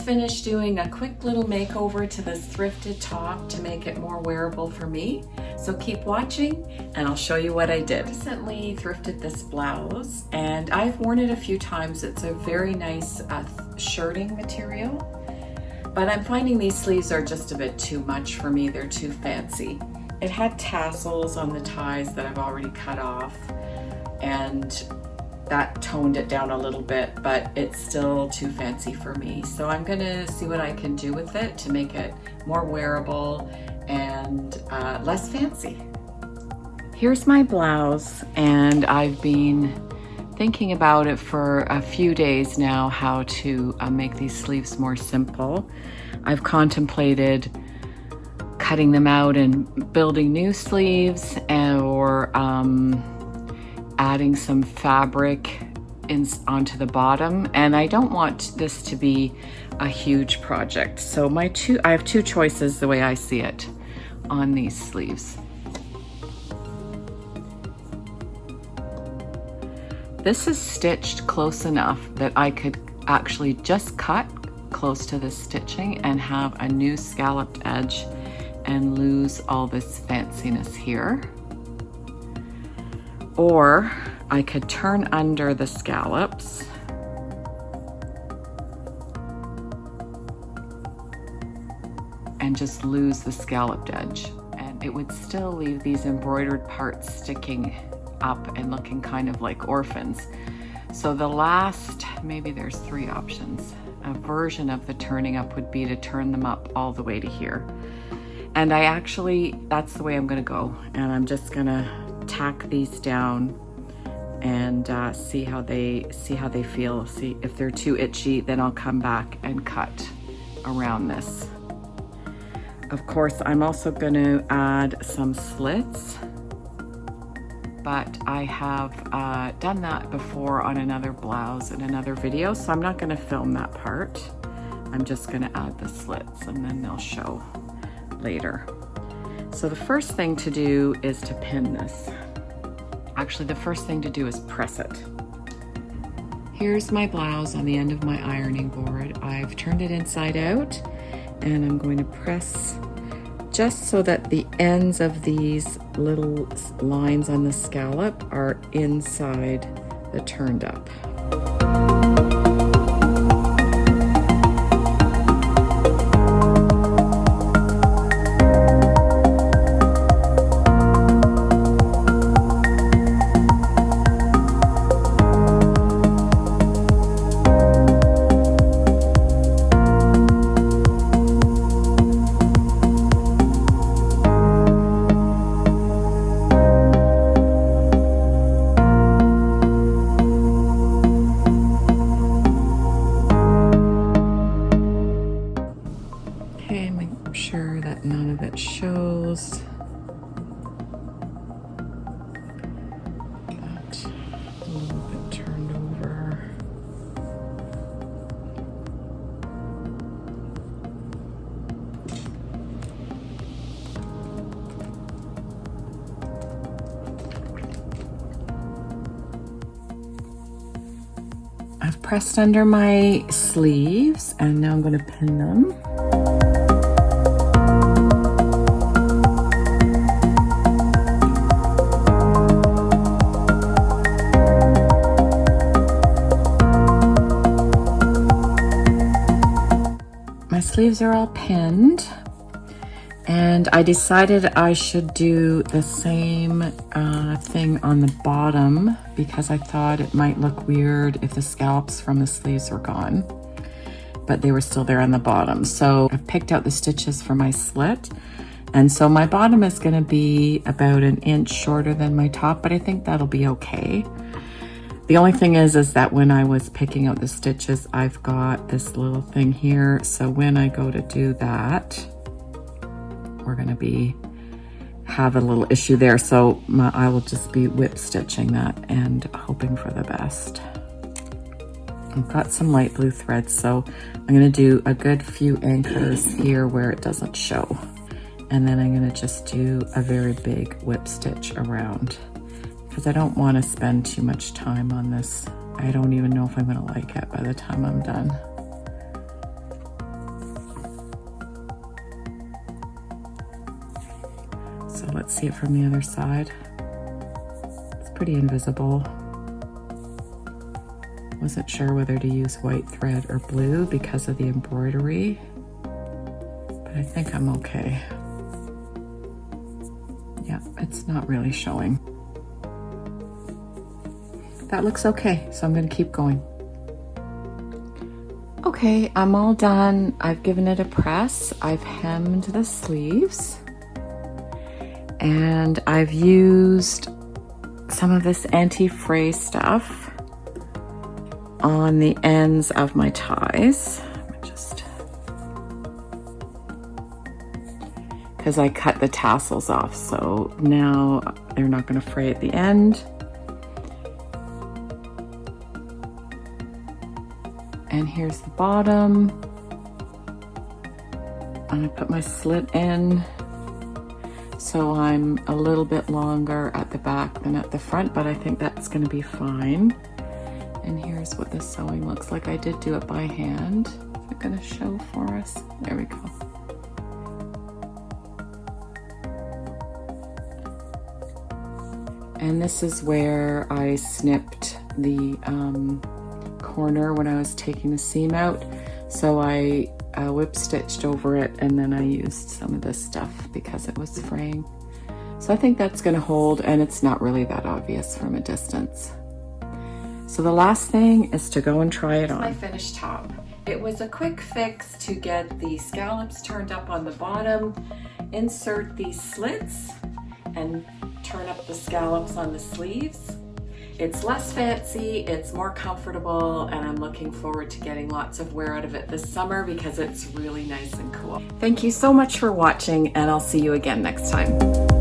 just finished doing a quick little makeover to this thrifted top to make it more wearable for me. So keep watching and I'll show you what I did. Recently thrifted this blouse and I've worn it a few times. It's a very nice shirting material, but I'm finding these sleeves are just a bit too much for me. They're too fancy. It had tassels on the ties that I've already cut off, and that toned it down a little bit, but it's still too fancy for me. So I'm gonna see what I can do with it to make it more wearable and less fancy. Here's my blouse, and I've been thinking about it for a few days now, how to make these sleeves more simple. I've contemplated cutting them out and building new sleeves, or adding some fabric onto the bottom, and I don't want this to be a huge project. So I have two choices the way I see it on these sleeves. This is stitched close enough that I could actually just cut close to the stitching and have a new scalloped edge and lose all this fanciness here. Or I could turn under the scallops and just lose the scalloped edge. And it would still leave these embroidered parts sticking up and looking kind of like orphans. So the last, maybe there's three options. A version of the turning up would be to turn them up all the way to here. And that's the way I'm gonna go. And I'm just gonna tack these down and see how they feel. See if they're too itchy, then I'll come back and cut around this. Of course, I'm also going to add some slits, but I have done that before on another blouse in another video, so I'm not going to film that part. I'm just going to add the slits and then they'll show later. So the first thing to do is to pin this. Actually, the first thing to do is press it. Here's my blouse on the end of my ironing board. I've turned it inside out, and I'm going to press just so that the ends of these little lines on the scallop are inside the turned up. Sure that none of it shows. That a little bit turned over. I've pressed under my sleeves and now I'm going to pin them. Sleeves are all pinned, and I decided I should do the same thing on the bottom because I thought it might look weird if the scallops from the sleeves were gone, but they were still there on the bottom. So I've picked out the stitches for my slit, and so my bottom is going to be about an inch shorter than my top, but I think that'll be okay. The only thing is that when I was picking out the stitches, I've got this little thing here. So when I go to do that, we're going to have a little issue there. So I will just be whip stitching that and hoping for the best. I've got some light blue threads, so I'm going to do a good few anchors here where it doesn't show. And then I'm going to just do a very big whip stitch around, because I don't want to spend too much time on this. I don't even know if I'm going to like it by the time I'm done. So let's see it from the other side. It's pretty invisible. Wasn't sure whether to use white thread or blue because of the embroidery, but I think I'm okay. Yeah, it's not really showing. That looks okay, so I'm gonna keep going. Okay, I'm all done. I've given it a press. I've hemmed the sleeves, and I've used some of this anti-fray stuff on the ends of my ties. Because I cut the tassels off, so now they're not going to fray at the end. And here's the bottom. And I put my slit in, so I'm a little bit longer at the back than at the front, but I think that's going to be fine. And here's what the sewing looks like. I did do it by hand. Is it going to show for us? There we go. And this is where I snipped the corner when I was taking the seam out. So I whip stitched over it, and then I used some of this stuff because it was fraying. So I think that's going to hold, and it's not really that obvious from a distance. So the last thing is to go and try it on. My finished top. It was a quick fix to get the scallops turned up on the bottom, insert these slits, and turn up the scallops on the sleeves. It's less fancy, it's more comfortable, and I'm looking forward to getting lots of wear out of it this summer because it's really nice and cool. Thank you so much for watching, and I'll see you again next time.